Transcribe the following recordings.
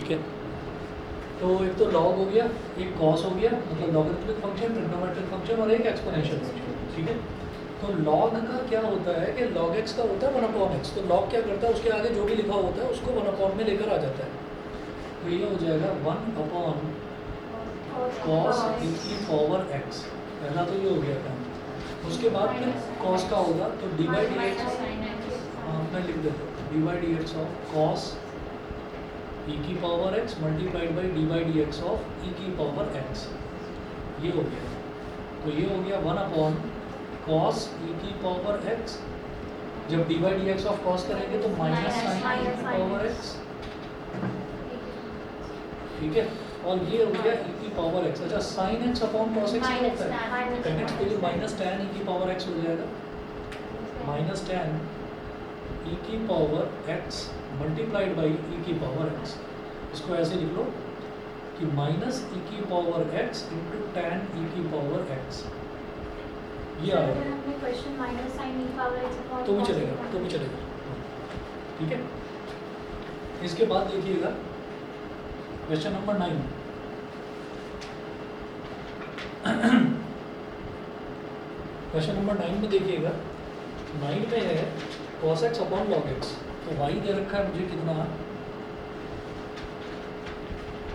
ठीक है, तो एक तो log हो गया, एक cos हो गया, मतलब लॉगरिथमिक फंक्शन, ट्रिग्नोमेट्रिक फंक्शन और एक एक्सपोनेंशियल फंक्शन, ठीक है। तो log का क्या होता है कि log x का होता है 1/x, तो log क्या करता है, उसके आगे जो भी लिखा होता है उसको 1/में लेकर आ जाता है, तो ये हो जाएगा 1/cos e की पावर x, पहला तो ये हो गया काम। उसके बाद फिर cos का होगा तो dy dx, हाँ मैं लिख देता हूँ, dy dx of cos e की power x multiplied by dy dx of e की पावर x, ये हो गया। तो ये हो गया 1/cos e की पावर x, जब dy dx ऑफ cos करेंगे तो माइनस साइन e की पावर x, ठीक है। और ये हो गया e की पावर x। अच्छा, sine x upon cos x क्या होता है, tan x के लिए माइनस tan e की पावर x हो जाएगा, माइनस tan e की power x multiplied by e की पावर x। इसको ऐसे लिख लो कि माइनस e की power x into tan e की पावर x, ये आ रहा है। तो भी चलेगा, तो भी चलेगा, ठीक है। इसके बाद देखिएगा क्वेश्चन नंबर 9। क्वेश्चन नंबर 9 में देखिएगा, 9 में है cos x upon log x, तो y दे रखा है मुझे कितना,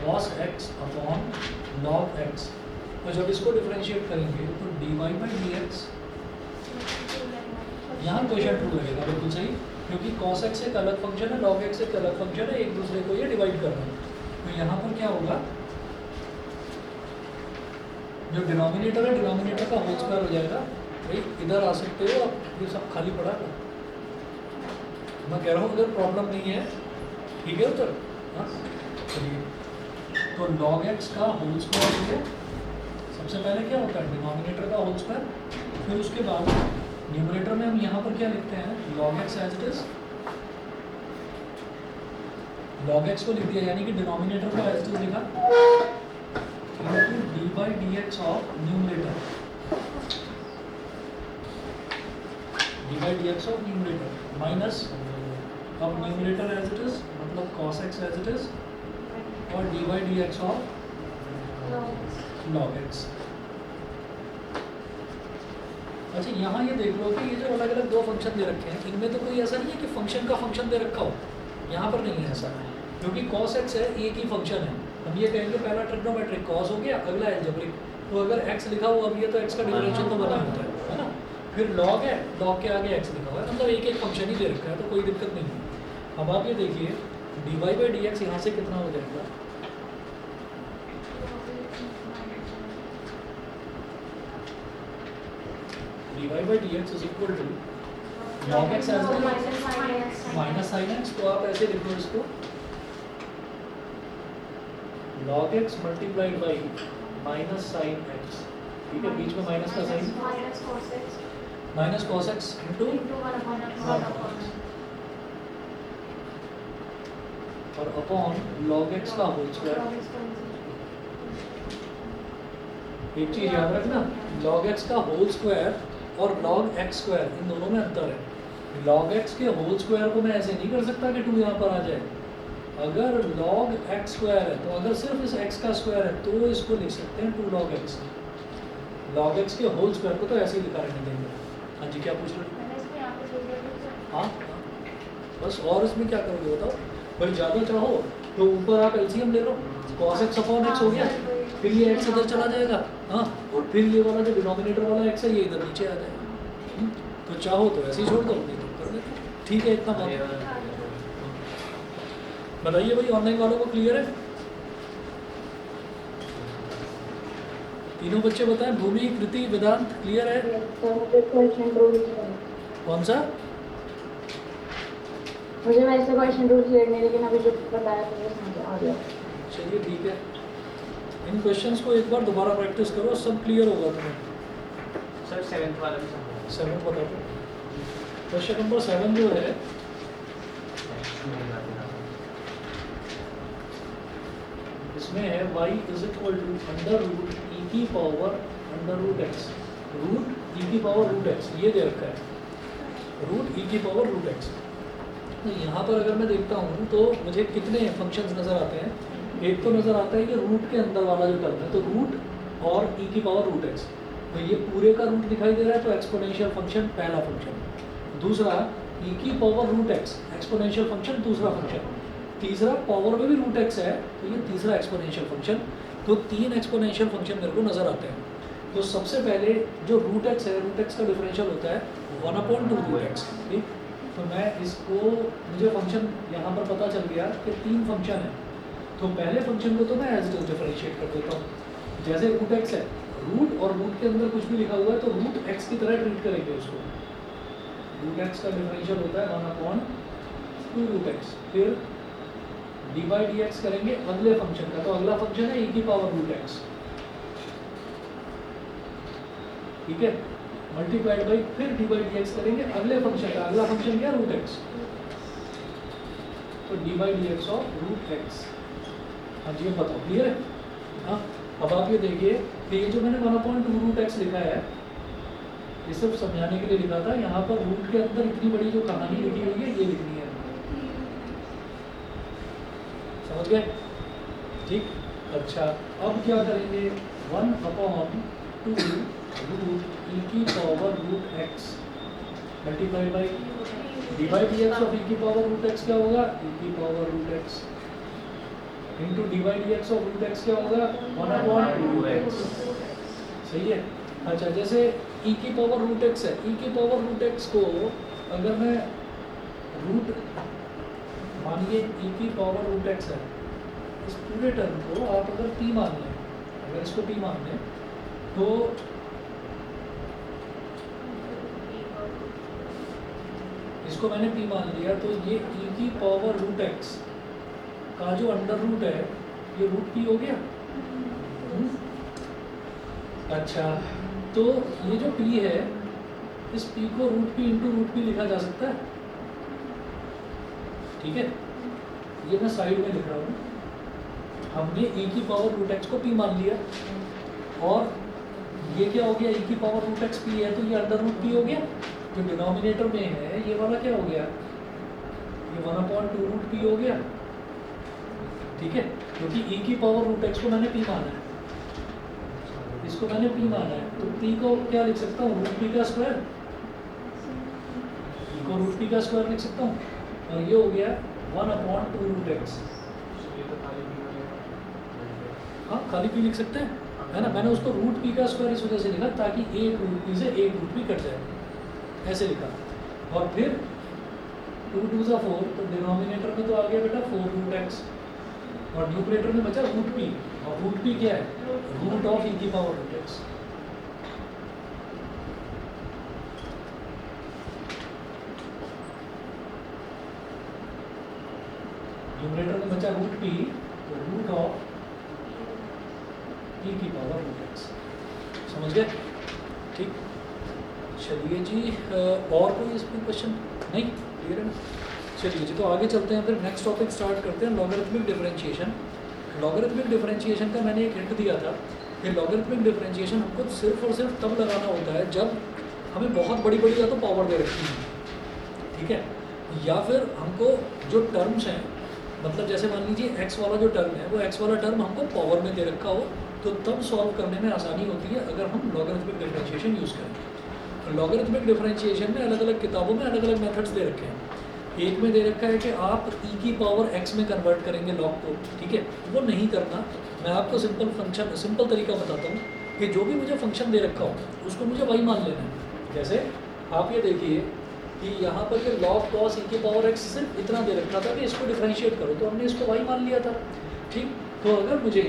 cos x upon log x, तो जब इसको डिफरेंशिएट करेंगे तो dy बाई डी एक्स, यहाँ क्वेश्चन ट्रू लगेगा, बिल्कुल सही, क्योंकि cos x एक अलग फंक्शन है, log x एक अलग फंक्शन है, एक दूसरे को ये डिवाइड कर रहे हैं। तो यहाँ पर क्या होगा, जो डिनोमिनेटर है डिनोमिनेटर का होल स्क्वायर हो जाएगा। भाई इधर आ सकते हो आप, ये सब खाली पड़ा है, मैं कह रहा हूँ उधर प्रॉब्लम नहीं है, ठीक है उधर, हाँ चलिए। तो log x का होल स्क्वायर हो गया, सबसे पहले क्या होता है डिनोमिनेटर का होल स्क्वायर, फिर उसके बाद न्यूमरेटर में हम यहाँ पर क्या लिखते हैं, log x as it is, log x को लिख दिया, यानी कि डिनोमिनेटर को एज इट इज लिखा, d by D x of numerator, d by D x of numerator minus, अब न्यूमरेटर एज इट इज मतलब cos x as it is, और d by D x of log x। अच्छा, यहाँ ये देख लो कि ये जो अलग अलग दो फंक्शन दे रखे हैं, इनमें तो कोई ऐसा नहीं है कि फंक्शन का फंक्शन दे रखा हो, यहाँ पर नहीं है ऐसा, क्योंकि cos x है एक ही फंक्शन है। हम ये कहेंगे पहला ट्रिग्नोमेट्रिक cos हो गया, अगला एल्जेब्रिक, तो अगर x लिखा हुआ अब ये तो x का डिफरेंशियल तो बना होता है ना, फिर log है, log के आगे x लिखा हुआ है, मतलब एक एक फंक्शन ही दे रखा है, तो कोई दिक्कत नहीं है। अब आप ये देखिए dy बाई डी एक्स यहाँ से कितना हो जाएगा, dy by D x is equal to log x as minus sine x, तो आप ऐसे लिखो इसको log x multiplied by minus sine x, ठीक है, बीच में माइनस का sine, minus cos x into और अपॉन log x का होल स्क्वायर। एक चीज याद रखना, log x का होल स्क्वायर और log x स्क्वायर, इन दोनों में अंतर है। log x के होल स्क्वायर को मैं ऐसे नहीं कर सकता कि 2 यहाँ पर आ जाए, अगर log x स्क्वायर है तो अगर सिर्फ इस x का स्क्वायर है तो इसको लिख सकते हैं 2 log x, log x के होल स्क्वायर को तो ऐसे ही लिखा रहने देंगे। हाँ जी, क्या पूछ रहे हो? हाँ बस, और इसमें क्या करोगे बताओ, भाई ज़्यादा चाहो तो ऊपर आप एलसीएम ले लो, cos x अपॉन x हो गया, फिर ये x इधर चला जाएगा, हाँ, और फिर ये वाला जो डिनोमिनेटर वाला x है ये इधर नीचे आ जाएगा। तो चाहो तो ऐसे ही छोड़ दो, नहीं तो कर देते, ठीक है, इतना बात बताइए भाई, ऑनलाइन वालों को क्लियर है? तीनों बच्चे बताएं, भूमि, कृति, वेदांत क्लियर है? कौन सा? मुझे वैसे क्वेश्चन रूल क्लियर नहीं, लेकिन अभी जो बताया तो समझ आ गया। चलिए ठीक है, इन क्वेश्चंस को एक बार दोबारा प्रैक्टिस करो, सब क्लियर होगा तुम्हें। सर 7th वाला भी समझा, 7 बता दो। क्वेश्चन नंबर 7 जो है, इसमें है y is equal to under root e की power under root x, root e की पावर रूट एक्स, ये दे रखा है, रूट ई की पावर रूट एक्स। तो यहाँ पर अगर मैं देखता हूँ तो मुझे कितने फंक्शंस नज़र आते हैं। एक तो नज़र आता है कि रूट के अंदर वाला जो टर्म है, तो रूट और ई की पावर रूट एक्स, तो ये पूरे का रूट दिखाई दे रहा है, तो एक्सपोनेंशियल फंक्शन पहला फंक्शन। दूसरा ई की power root X, exponential function दूसरा फंक्शन। तीसरा पावर में भी रूट एक्स है, तो ये तीसरा एक्सपोनेंशियल फंक्शन। तो 3 एक्सपोनेंशियल फंक्शन मेरे को नज़र आते हैं। तो सबसे पहले जो रूट एक्स है, रूट एक्स का डिफरेंशियल होता है 1/2 रूट एक्स। ठीक, तो मैं इसको, मुझे फंक्शन यहाँ पर पता चल गया कि 3 फंक्शन है, तो पहले फंक्शन को तो मैं एज इट इज डिफरेंशिएट कर देता हूँ। जैसे रूट एक्स है, रूट और रूट के अंदर कुछ भी लिखा हुआ है तो रूट एक्स की तरह ट्रीट करेंगे उसको। रूट एक्स का डिफरेंशियल होता है 1/2 रूट एक्स। फिर डी बाई डी एक्स करेंगे अगले फंक्शन का, तो अगला फंक्शन है ई की पावर रूट एक्स, ठीक है, मल्टीप्लाइड बाई फिर डी बाई डी एक्स करेंगे अगले फंक्शन का, अगला फंक्शन क्या, रूट एक्स, तो D by D x of root X. हाँ जी, बताओ क्लियर है? हाँ, अब आप ये देखिए कि ये जो मैंने 1/2 रूट एक्स लिखा है, ये सिर्फ समझाने के लिए लिखा था। यहाँ पर रूट के अंदर इतनी बड़ी जो कहानी लिखी हुई है ये लिखनी है, समझ गए? ठीक, अच्छा अब क्या करेंगे, 1/2 रूट ई की power root x multiplied by d by D x of e की पावर रूट एक्स क्या होगा, ई की power root x into d by D x of root x क्या होगा, 1/2 एक्स। सही है? अच्छा, जैसे ई की पावर रूट एक्स है, ई की पावर रूट एक्स को अगर मैं रूट, मानिए ई की पावर रूट एक्स है, इस पूरे टर्म को आप अगर p मान लें, अगर इसको p मान लें तो इसको मैंने p मान लिया, तो ये e की पावर रूट x का जो अंडर रूट है ये रूट p हो गया। अच्छा, तो ये जो p है, इस p को root p into root p लिखा जा सकता है, ठीक है, ये मैं साइड में लिख रहा हूँ। हमने e की पावर रूट x को p मान लिया, और ये क्या हो गया, e की पावर रूट x p है, तो ये अंडर रूट p हो गया। जो डिनोमिनेटर में है ये वाला क्या हो गया, ये 1/2 रूट p हो गया, ठीक है, क्योंकि e की पावर रूट x को मैंने p माना है, इसको मैंने p माना है, तो p को क्या लिख सकता हूँ, रूट p का स्क्वायर, e को रूट p का स्क्वायर लिख सकता हूँ, और ये हो गया 1/2 रूट x। हाँ, खाली p लिख सकते हैं, है ना। मैंने उसको रूट p का स्क्वायर इस वजह से लिखा ताकि एक रूट p से एक रूट p कट जाए, ऐसे लिखा। और फिर 2 2 ज़ा 4, तो डिनोमिनेटर में तो आ गया बेटा 4 रूट x, और न्यूमरेटर में बचा रूट p, और रूट p क्या है, रूट ऑफ e की पावर रूट x। न्यूमरेटर में बचा रूट p, तो रूट ऑफ e की पावर रूट x। समझ गए? ठीक, चलिए जी, और कोई इसमें क्वेश्चन नहीं, क्लियर है ना? चलिए जी, तो आगे चलते हैं, फिर नेक्स्ट टॉपिक स्टार्ट करते हैं, लॉगरिथमिक डिफरेंशिएशन। लॉगरिथमिक डिफरेंशिएशन का मैंने एक हिंट दिया था कि लॉगरिथमिक डिफरेंशिएशन हमको सिर्फ और सिर्फ तब लगाना होता है जब हमें बहुत बड़ी बड़ी या तो पावर दे रखी है, ठीक है, या फिर हमको जो टर्म्स हैं, मतलब जैसे मान लीजिए x वाला जो टर्म है, वो x वाला टर्म हमको पावर में दे रखा हो, तो तब सॉल्व करने में आसानी होती है अगर हम लॉगरिथमिक डिफरेंशिएशन यूज़ करें। लॉगरिथमिक डिफरेंशिएशन में अलग अलग किताबों में अलग अलग मेथड्स दे रखे हैं। एक में दे रखा है कि आप e की पावर x में कन्वर्ट करेंगे लॉग को, ठीक है, वो नहीं करना। मैं आपको सिंपल तरीका बताता हूँ कि जो भी मुझे फंक्शन दे रखा हो उसको मुझे y मान लेना है। जैसे आप ये देखिए कि यहाँ पर के लॉग कॉस e की पावर x सिर्फ इतना दे रखा था कि इसको डिफरेंशिएट करो, तो हमने इसको y मान लिया था, ठीक। तो अगर मुझे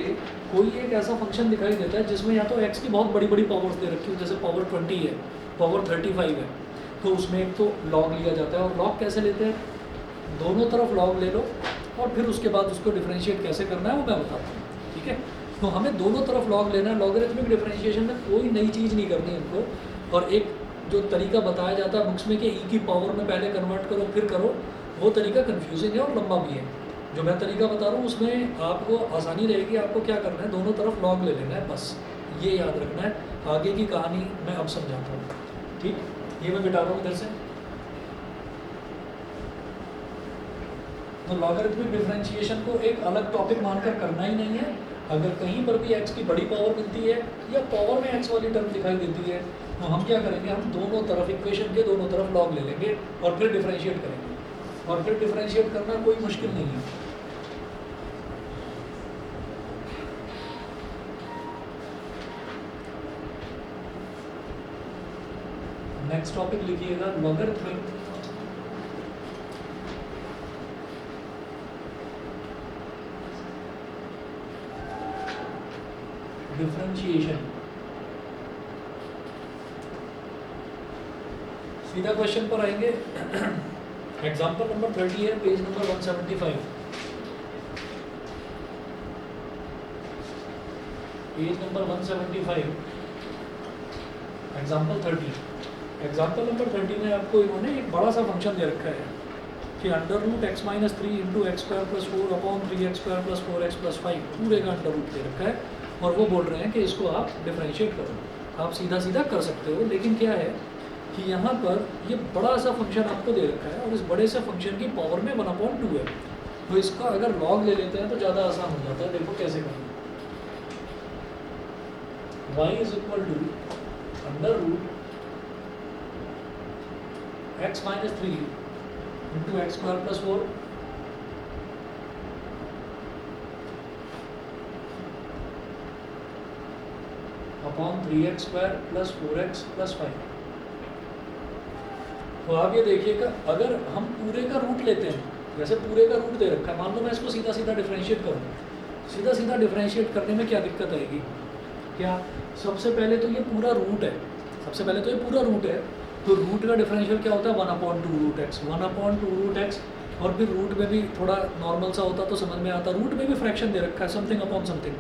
कोई एक ऐसा फंक्शन दिखाई देता है जिसमें या तो x की बहुत बड़ी बड़ी पावर्स दे रखी हो, जैसे पावर 20 है, पावर 35 है, तो उसमें एक तो लॉग लिया जाता है। और लॉग कैसे लेते हैं, दोनों तरफ लॉग ले लो और फिर उसके बाद उसको डिफरेंशिएट कैसे करना है वो मैं बताता हूँ, ठीक है। तो हमें दोनों तरफ लॉग लेना है। लॉगरिथमिक डिफरेंशिएशन में कोई नई चीज़ नहीं करनी हमको, और एक जो तरीका बताया जाता है बुक्स में कि ई की पावर में पहले कन्वर्ट करो फिर करो, वो तरीका कन्फ्यूजिंग है और लंबा भी है। जो मैं तरीका बता रहा हूँ उसमें आपको आसानी रहेगी। आपको क्या करना है, दोनों तरफ लॉग ले लेना है, बस ये याद रखना है। आगे की कहानी मैं अब समझाता हूँ, ठीक। ये मैं मिटा रहा हूँ इधर से। तो लॉगरिथमिक डिफरेंशिएशन को एक अलग टॉपिक मानकर करना ही नहीं है। अगर कहीं पर भी x की बड़ी पावर मिलती है या पावर में x वाली टर्म दिखाई देती है तो हम क्या करेंगे, हम दोनों तरफ इक्वेशन के दोनों तरफ लॉग ले लेंगे और फिर डिफरेंशिएट करेंगे। और फिर डिफरेंशिएट करना कोई मुश्किल नहीं है। नेक्स्ट टॉपिक लिखिएगा लॉगरिथमिक डिफरेंशिएशन। सीधा क्वेश्चन पर आएंगे। एग्जाम्पल नंबर 30 है, page number 175। Page number 175, example 30। Example number 30 में आपको इन्होंने एक बड़ा सा फंक्शन दे रखा है कि under root x minus 3 into x square plus 4 upon 3x square plus 4x plus 5 पूरे का अंडर रूट दे रखा है। और वो बोल रहे हैं कि इसको आप डिफरेंशिएट करो। आप सीधा सीधा कर सकते हो, लेकिन क्या है कि यहाँ पर ये बड़ा सा फंक्शन आपको दे रखा है और इस बड़े से फंक्शन की पावर में 1/2 है। तो इसका अगर लॉग ले लेते हैं तो ज़्यादा आसान हो जाता है। देखो कैसे करना। y is equal to under root x minus 3 into x square plus 4 upon 3x square plus 4x plus 5। तो आप ये देखिएगा, अगर हम पूरे का रूट लेते हैं, जैसे पूरे का रूट दे रखा है, मान लो मैं इसको सीधा सीधा डिफरेंशिएट करूँ, सीधा सीधा डिफरेंशिएट करने में क्या दिक्कत आएगी? क्या सबसे पहले तो ये पूरा रूट है, सबसे पहले तो ये पूरा रूट है, तो रूट का डिफरेंशियल क्या होता है 1/2 रूट एक्स, 1/2 रूट एक्स। और फिर रूट में भी थोड़ा नॉर्मल सा होता तो समझ में आता, रूट में भी फ्रैक्शन दे रखा है समथिंग अपॉन समथिंग,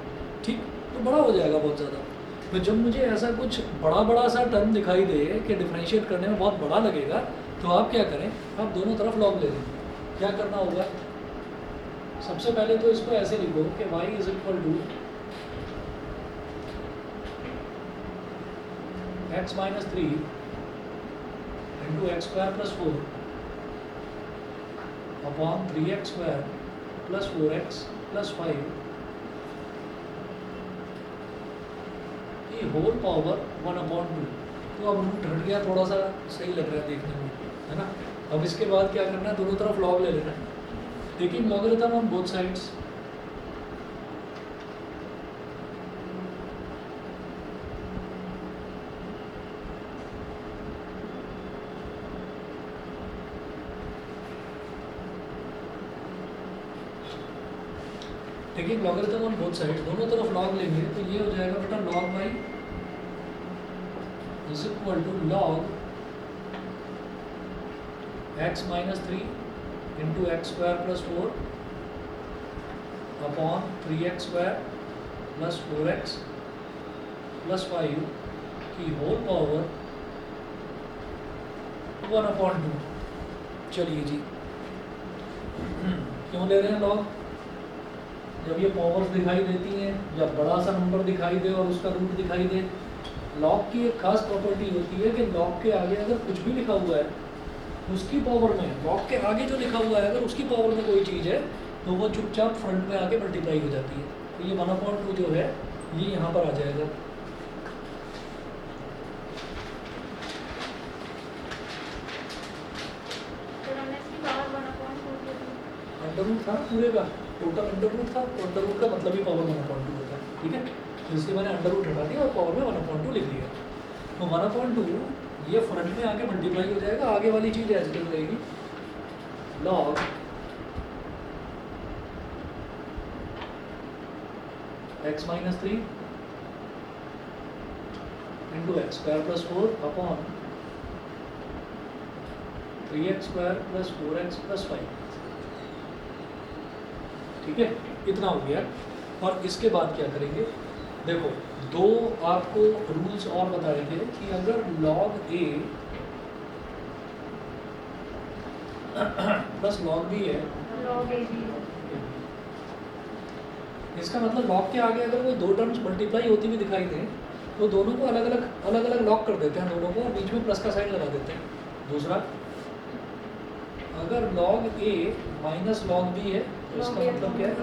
ठीक, तो बड़ा हो जाएगा बहुत ज़्यादा। तो जब मुझे ऐसा कुछ बड़ा बड़ा सा टर्म दिखाई दे कि डिफरेंशिएट करने में बहुत बड़ा लगेगा, तो आप क्या करें, आप दोनों तरफ लॉग ले लें। क्या करना होगा, सबसे पहले तो इसको ऐसे लिखो कि y is equal to X minus 3 into x square plus 4 upon 3x square plus 4x plus 5 की होल पावर 1/2। तो अब रूट हट गया, थोड़ा सा सही लग रहा है देखने में, है ना। अब इसके बाद क्या करना है, दोनों तरफ लॉग ले लेना है, taking logarithm on both sides. Taking logarithm on both side, दोनों तरफ लॉग लेंगे तो ये हो जाएगा बेटा log y is equal to log x minus 3 into x square plus 4 upon 3x square plus 4x plus 5 की होल पावर 1/2। चलिए जी, क्यों ले रहे हैं लॉग? जब ये पावर्स दिखाई देती हैं, जब बड़ा सा नंबर दिखाई दे और उसका रूट दिखाई दे, लॉग की एक खास प्रॉपर्टी होती है कि लॉग के आगे अगर कुछ भी लिखा हुआ है उसकी पावर में, लॉग के आगे जो लिखा हुआ है अगर उसकी पावर में कोई चीज़ है तो वो चुपचाप फ्रंट में आके मल्टीप्लाई हो जाती है। तो ये 1/2 जो है ये यहाँ पर आ जाएगा। अंडर रूट था पूरे का, टोटल अंडर रूट था, तो अंडर रूट का मतलब ही पावर 1/2 होता है, ठीक है। तो इसलिए मैंने अंडर रूट हटा दिया और पावर में 1/2 लिख दिया। तो 1/2 ये फ्रंट में आके मल्टीप्लाई हो जाएगा, आगे वाली चीज़ एज इट इज रहेगी, log x minus 3 into x square plus 4 upon 3x square plus 4x plus 5, ठीक है, इतना हो गया। और इसके बाद क्या करेंगे, देखो दो आपको रूल्स और बताए थे कि अगर log a plus log b है, इसका मतलब log के आगे अगर वो दो टर्म्स मल्टीप्लाई होती हुई दिखाई दें तो दोनों को अलग अलग लॉक कर देते हैं दोनों को, और बीच में प्लस का साइन लगा देते हैं। दूसरा, अगर log a minus log b है तो इसका मतलब क्या है?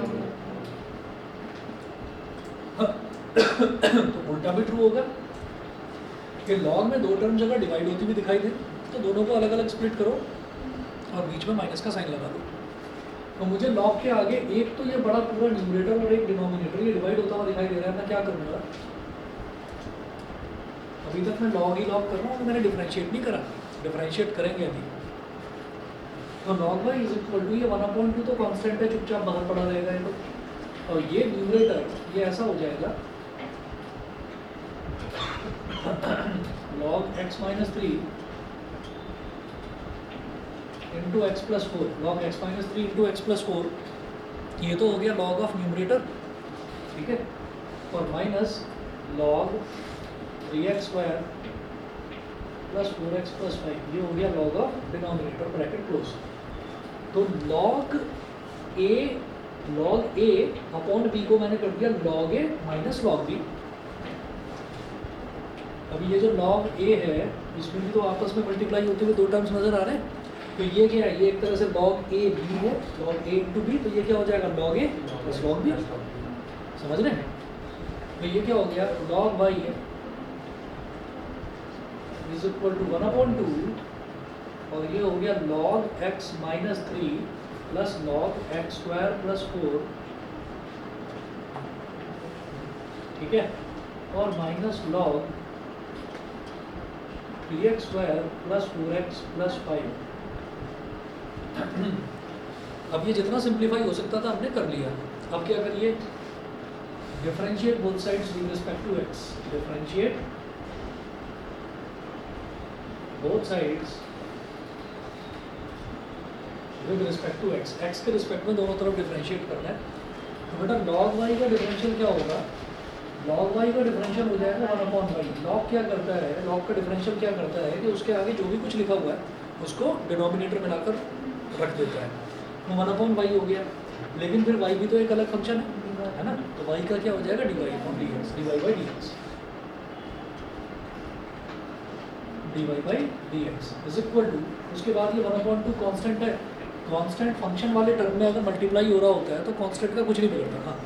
तो उल्टा भी ट्रू होगा कि log में दो टर्म्स अगर डिवाइड होती हुई दिखाई दे तो दोनों को अलग अलग स्प्लिट करो और बीच में माइनस का साइन लगा दो। तो मुझे log के आगे एक तो ये बड़ा पूरा न्यूमरेटर और एक डिनोमिनेटर ये डिवाइड होता हुआ दिखाई दे रहा है, मैं क्या करूँगा? अभी तक मैं log ही log कर रहा हूँ, मैंने डिफरेंशिएट नहीं करा, डिफरेंशिएट करेंगे अभी। तो log y is equal to ये 1/2 तो कांस्टेंट है, चुपचाप बाहर पड़ा रहेगा ये तो, और ये न्यूमरेटर ये ऐसा हो जाएगा log x minus 3 into x plus 4, log x minus 3 into x plus 4, ये तो हो गया log ऑफ न्यूमरेटर, ठीक है, और minus log 3x square plus 4x plus 5, ये हो गया log of denominator bracket close. तो log a अपॉन b को मैंने कर दिया log a minus log b। अभी ये जो log a है इसमें भी तो आपस में मल्टीप्लाई होते हुए दो टर्म्स नजर आ रहे हैं, तो ये क्या है? ये एक तरह से log a b है, log a into b, तो ये क्या हो जाएगा? log a plus log b, समझ रहे हैं? तो ये क्या हो गया? log y है इज इक्वल टू 1/2 और ये हो गया log x minus 3 plus log x square plus 4, ठीक है, और minus log 3x square plus 4x plus 5। अब ये जितना सिंप्लीफाई हो सकता था हमने कर लिया। अब क्या करिए? Differentiate both sides with respect to x, differentiate both sides with respect to x, x के रिस्पेक्ट में दोनों तरफ डिफरेंशिएट करना है। तो बेटा log y का डिफरेंशियल क्या होगा? log y का डिफरेंशियल हो जाएगा 1/y। log क्या करता है? log का डिफरेंशियल क्या करता है कि उसके आगे जो भी कुछ लिखा हुआ है उसको डिनोमिनेटर मिलाकर रख देता है, तो 1/y हो गया। लेकिन फिर y भी तो एक अलग फंक्शन है ना, तो y का क्या हो जाएगा? dy upon dx, dy by dx, dy by dx is equal to, उसके बाद ये 1/2 कांस्टेंट है। कांस्टेंट फंक्शन वाले टर्म में अगर मल्टीप्लाई हो रहा होता है तो कांस्टेंट का कुछ नहीं बिगड़ता। हाँ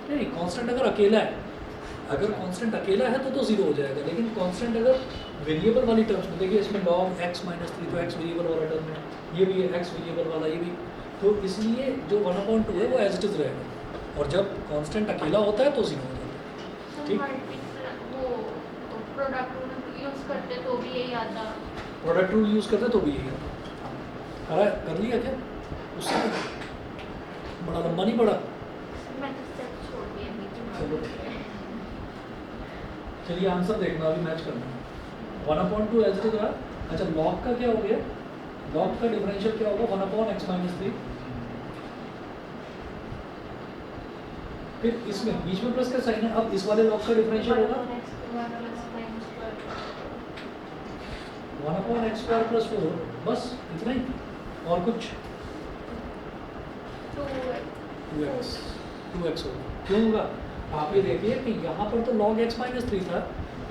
नहीं, कांस्टेंट अगर अकेला है, अगर कांस्टेंट अकेला है तो जीरो हो जाएगा, लेकिन कांस्टेंट अगर वेरिएबल वाली टर्म्स में, देखिए इसमें log x माइनस 3 तो x वेरिएबल वाला टर्म है, ये भी है x वेरिएबल वाला, ये भी, तो इसलिए जो 1/2 है वो एज इट इज रहेगा, और जब कांस्टेंट अकेला होता है तो जीरो हो जाता है। ठीक, वो प्रोडक्ट यूज करते तो भी यही आता। प्रोडक्ट रूल यूज़ करते तो भी यही आता। अरे कर लिया क्या? उससे बड़ा लंबा नहीं पड़ा। मैं तो स्टेप छोड़ दिया बीच चलो। में। चलिए आंसर देखना, अभी मैच करना। 1/2 एज इट इज रहा। अच्छा, log का क्या हो गया? log का डिफरेंशियल क्या होगा? 1/x minus 3। फिर इसमें बीच में प्लस का साइन है, अब इस वाले log का डिफरेंशियल होगा 1/x स्क्वायर प्लस 4, बस इतना ही, और कुछ 2x होगा। क्यों होगा? आप ये देखिए कि यहाँ पर तो log x माइनस 3 था,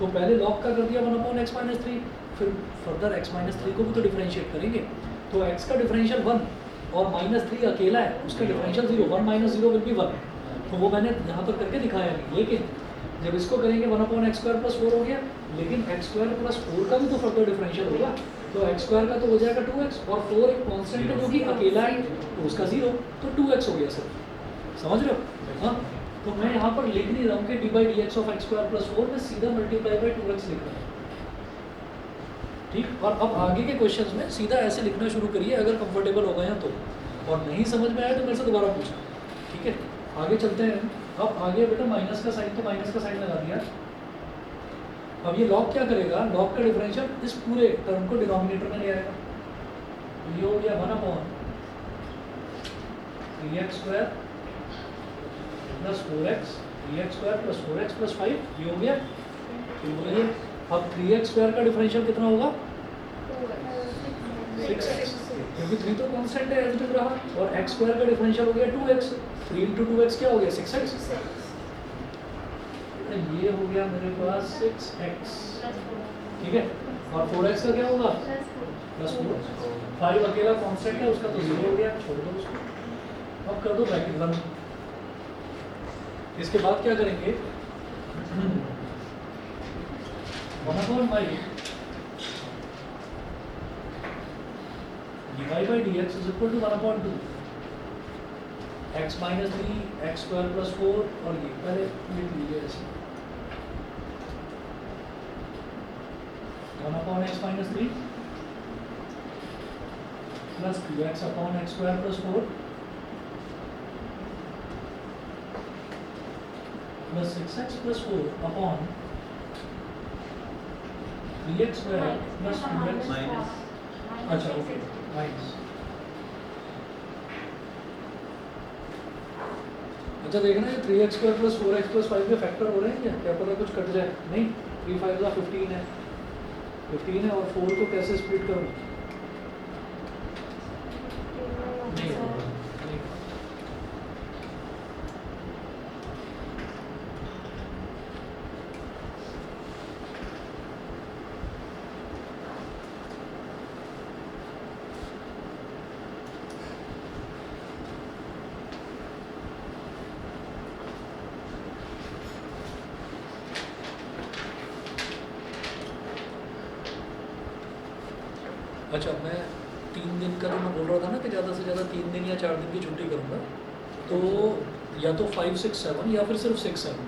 तो पहले log का कर दिया 1/x माइनस 3, फिर फर्दर x माइनस 3 को भी तो डिफरेंशिएट करेंगे, तो x का डिफरेंशियल 1 और माइनस 3 अकेला है, उसका डिफरेंशियल 0, 1 माइनस 0 विल बी 1, तो वो मैंने यहाँ पर करके दिखाया नहीं। लेकिन जब इसको करेंगे 1/x स्क्वायर प्लस 4 हो गया, लेकिन x स्क्वायर प्लस 4 का भी तो फर्दर डिफरेंशियल होगा, तो x स्क्वायर का तो हो जाएगा 2x, और 4 एक कॉन्स्टेंट है जो कि अकेला है, तो उसका 0, तो 2x हो गया सर। समझ रहे हो? हाँ, तो मैं यहाँ पर लिख नहीं रहा हूँ कि D by D x of x square plus 4, मैं सीधा मल्टीप्लाई बाई 2x लिख रहा हूँ। ठीक, और अब आगे के क्वेश्चंस में सीधा ऐसे लिखना शुरू करिए अगर कंफर्टेबल हो गए हैं तो, और नहीं समझ में आया तो मेरे से दोबारा पूछना। ठीक है, आगे चलते हैं। अब आगे बेटा माइनस का साइन, तो माइनस का साइन लगा दिया। अब ये log क्या करेगा? log का डिफरेंशियल इस पूरे टर्म को डिनोमिनेटर में ले आएगा, ये हो गया 1/3x square plus 4x, 3x square plus 4x plus 5, ये हो गया। ये बोलिए अब 3x स्क्वायर का डिफरेंशियल कितना होगा? 6x, क्योंकि 3 तो कांस्टेंट है, एज इट इज रहा, और x स्क्वायर का डिफरेंशियल हो गया 2x, 3 into 2x क्या हो गया? 6x। ये हो गया मेरे पास 6x, ठीक है, और 4x का क्या होगा? प्लस 4 5 अकेला कांस्टेंट है, उसका तो 0 हो गया, छोड़ दो उसको। अब कर दो ब्रैकेट बंद। इसके बाद क्या करेंगे, 1/y dy/dx is equal to 1/2 x minus 3 x square plus 4, और ये पहले लिख लीजिए ऐसे 1/x minus 3 plus 2x upon x square plus 4 plus 6x plus 4 upon 3x square plus 2x minus अच्छा ओके माइनस। अच्छा देखना ये 3x square plus 4x plus 5 के फैक्टर हो रहे हैं क्या पता कुछ कट जाए। नहीं 3 5 का 15 है, 15 है, और 4 को कैसे स्प्लिट करूँ? नहीं होगा, नहीं। अच्छा मैं 3 दिन का जो मैं बोल रहा था ना कि ज़्यादा से ज़्यादा 3 दिन या 4 दिन की छुट्टी करूँगा, तो या तो 5 6 7 या फिर सिर्फ 6 7,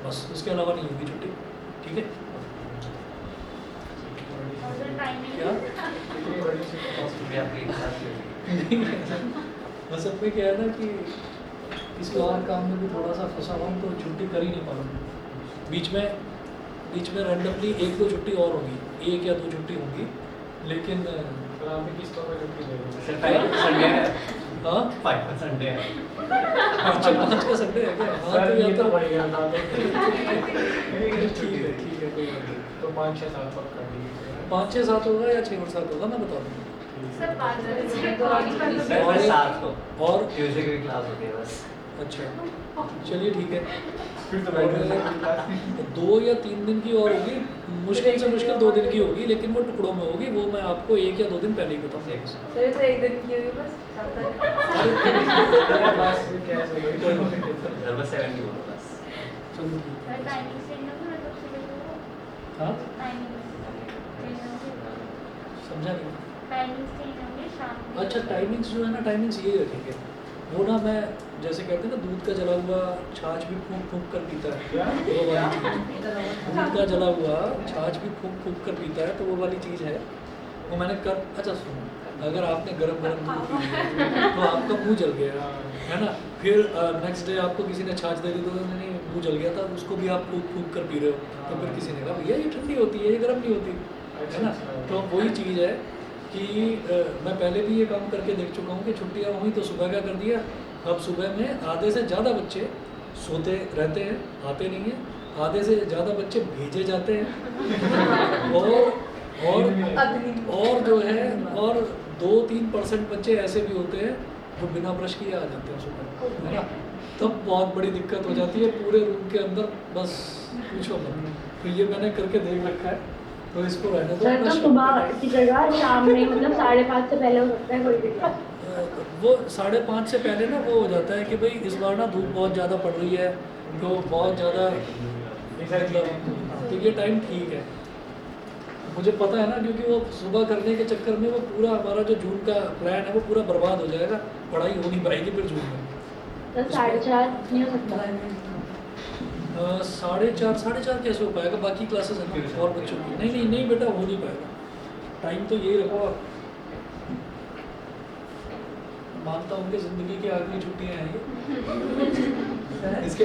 बस इसके अलावा नहीं होगी छुट्टी। ठीक है और जो टाइमिंग क्या? इतनी बड़ी सी possibility आपकी एक साथ ले ली। बस अब में क्या है ना कि किसी और काम में भी थोड़ा सा फंसा हुआ हूँ तो छुट्टी कर ही नहीं पा रहा हूँ। बीच में रैंडमली 1 2 छुट्टी और होगी, 1 या 2 छुट्टी होगी, लेकिन तो आपने किस पर छुट्टी ले ली? सर 5 संडे है, हाँ 5 संडे है। अच्छा 5 का संडे है क्या? हाँ सर तो ये या तो तो बढ़िया था। ठीक है कोई बात नहीं। तो 5 6 7 पर कर लीजिए। 5 6 7 होगा या 6 और 7 होगा मैं बता दूँगा। सर 5 बजे कॉल कर सर और- 7 को और ट्यूसडे की क्लास होती है बस। अच्छा चलिए ठीक है, फिर तो और बैठ 2 या 3 दिन की और होगी, मुश्किल से मुश्किल 2 दिन की होगी, लेकिन वो टुकड़ों में होगी, वो मैं आपको 1 या 2 दिन पहले ही बताऊँगा। सर तो एक दिन की होगी बस, सात बस कैसे सर बस 7 की बोलो बस। चलो ठीक सर है। टाइमिंग से ना मैं कब से करूँ हाँ टाइमिंग समझा नहीं। टाइमिंग से होंगे शाम को। अच्छा टाइमिंग्स जो है ना, टाइमिंग्स ये रखेंगे, वो ना मैं जैसे कहते हैं ना दूध का जला हुआ छाछ भी फूंक फूंक कर पीता है, क्या? वो वाली चीज़। दूध का जला हुआ छाछ भी फूंक फूंक कर पीता है, तो वो वाली चीज़ है वो मैंने कर। अच्छा सुनो, अगर आपने गरम गरम दूध पी लिया तो आपका मुंह जल गया है ना, फिर नेक्स्ट डे आपको किसी ने छाछ दे दी तो नहीं मुंह जल गया था, उसको भी आप फूंक फूंक कर पी रहे हो, तो फिर किसी ने कहा भैया ये ठंडी होती है, ये गर्म नहीं होती है ना। तो वही चीज़ है कि मैं पहले भी ये काम करके देख चुका हूँ कि छुट्टियाँ हुई तो सुबह क्या कर दिया, अब सुबह में आधे से ज़्यादा बच्चे सोते रहते हैं, आते नहीं हैं, आधे से ज़्यादा बच्चे भेजे जाते हैं और जो है और 2-3% बच्चे ऐसे भी होते हैं जो बिना ब्रश किए आ जाते हैं सुबह, है ना। तब बहुत बड़ी दिक्कत हो जाती है पूरे रूम के अंदर, बस पूछो मत। तो ये मैंने करके देख रखा है, तो इसको रहने दो। सर तो सुबह की जगह शाम में मतलब 5:30 से पहले हो सकता है कोई दिक्कत? वो 5:30 से पहले ना वो हो जाता है कि भाई इस बार ना धूप बहुत ज़्यादा पड़ रही है, तो बहुत ज़्यादा तो ये टाइम ठीक है, मुझे पता है ना, क्योंकि वो सुबह करने के चक्कर में वो पूरा हमारा जो जून का प्लान है वो पूरा बर्बाद हो जाएगा, पढ़ाई हो नहीं पाएगी फिर जून में। सर 4:30 नहीं हो सकता? 4:30 कैसे हो पाएगा, बाकी क्लासेस हैं ना और बच्चों की। नहीं नहीं नहीं बेटा हो नहीं पाएगा, टाइम तो यही रखो आप। मानता हूँ कि ज़िंदगी की आखिरी छुट्टियाँ हैं ये, इसके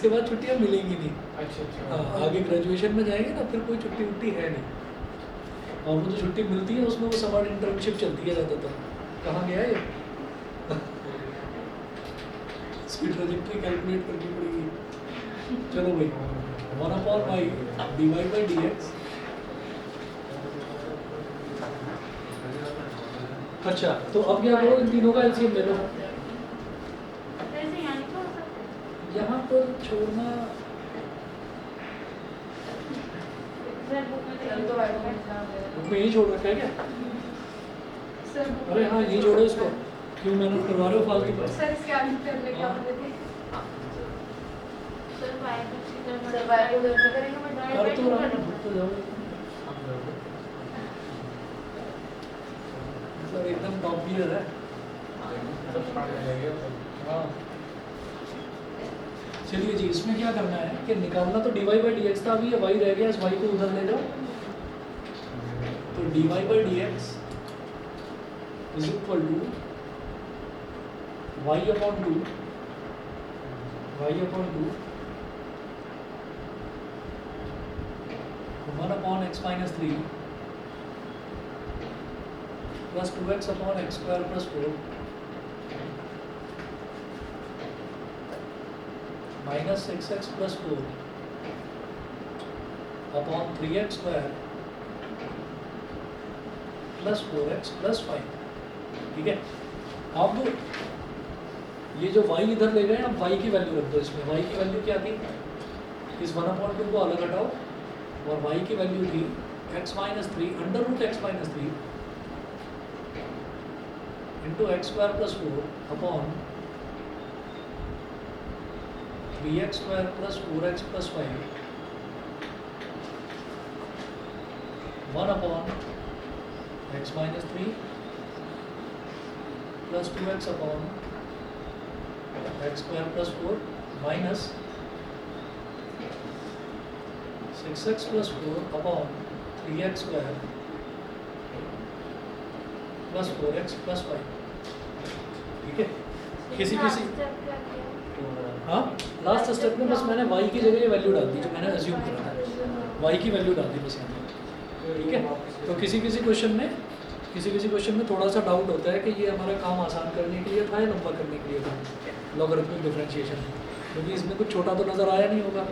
बाद छुट्टियाँ मिलेंगी नहीं। अच्छा हाँ आगे ग्रेजुएशन में जाएंगे ना, फिर कोई छुट्टी वुट्टी है नहीं, और वो जो छुट्टी मिलती है उसमें वो समाज इंटर्नशिप चलती है ज़्यादातर। कहाँ गया ये इसकी ट्रेजेक्ट्री कैलकुलेट करनी पड़ेगी। चलो भाई 1/y dy/dx। अच्छा तो अब क्या करो, इन तीनों का एलसीएम ले लो। वैसे यहाँ नहीं छोड़ सकते। यहाँ पर छोड़ना सर बुक में चल तो बैठो एग्जाम बुक में यही छोड़ रखा है क्या? सर बुक अरे हाँ यही छोड़ो इसको, क्यों मेहनत करवा रहे हो फालतू में? सर इसके आगे कर ले क्या बोले थे सर वाई को सीधा सर वाई को देख करेंगे मैं कर तो रहा हूँ, तो जाओ मतलब एकदम टॉप गियर है। हाँ चलिए जी, इसमें क्या करना है कि निकालना तो dy बाई डी एक्स था, अभी ये y रह गया, इस y को उधर ले जाओ। तो dy by D x is equal to y upon two one upon X minus 3 plus 2x upon x square plus 4 minus 6x plus 4 upon 3x square plus 4x plus 5। ठीक है, अब ये जो y इधर ले गए, अब y की वैल्यू रख दो इसमें। y की वैल्यू क्या थी, इस 1/2 को अलग हटाओ, और y की वैल्यू थी x minus 3 under root x minus 3 into x square plus 4 upon 3x square plus 4x plus 5 1 upon x minus 3 plus 2x upon x square plus 4 minus 6x plus 4 upon 3x square plus 4x plus 5। ठीक है, किसी हाँ last step में बस मैंने y की जगह ये वैल्यू डाल दी जो मैंने अज्यूम करा था, y की वैल्यू डाल दी बस यहाँ पे। ठीक है, तो किसी किसी क्वेश्चन में थोड़ा सा डाउट होता है कि ये हमारा काम आसान करने के लिए था या लंबा करने के लिए था लॉगरिथमिक डिफरेंशिएशन, क्योंकि इसमें कुछ छोटा तो नज़र आया नहीं होगा।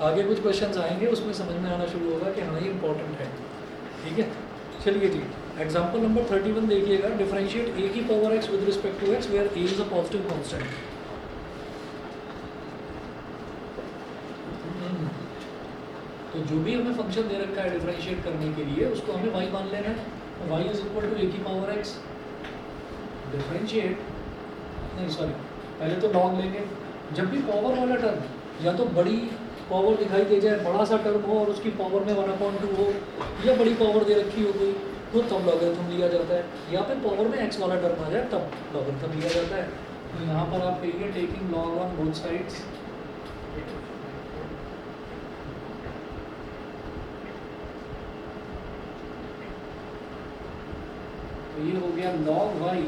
आगे कुछ क्वेश्चंस आएंगे उसमें समझ में आना शुरू होगा कि हाँ ये इंपॉर्टेंट है। ठीक है, चलिए जी, एग्जाम्पल नंबर 31 देखिएगा। डिफरेंशिएट a की power x with respect to x where a is a positive constant. तो जो भी हमें फंक्शन दे रखा है डिफरेंशिएट करने के लिए उसको हमें y मान लेना है। y is equal to a की पावर x डिफरेंशिएट, नहीं सॉरी पहले तो लॉग लेंगे। जब भी पावर वाला टर्म या तो बड़ी पावर दिखाई दे जाए, बड़ा सा टर्म हो और उसकी पावर में 1/2 हो, या बड़ी पावर दे रखी हो कोई, तो तब लॉगरिथम लिया जाता है। या फिर पावर में x वाला टर्म आ जाए तब लॉगरिथम लिया जाता है। तो यहाँ पर आप कहिए taking log on both sides. तो ये हो गया log y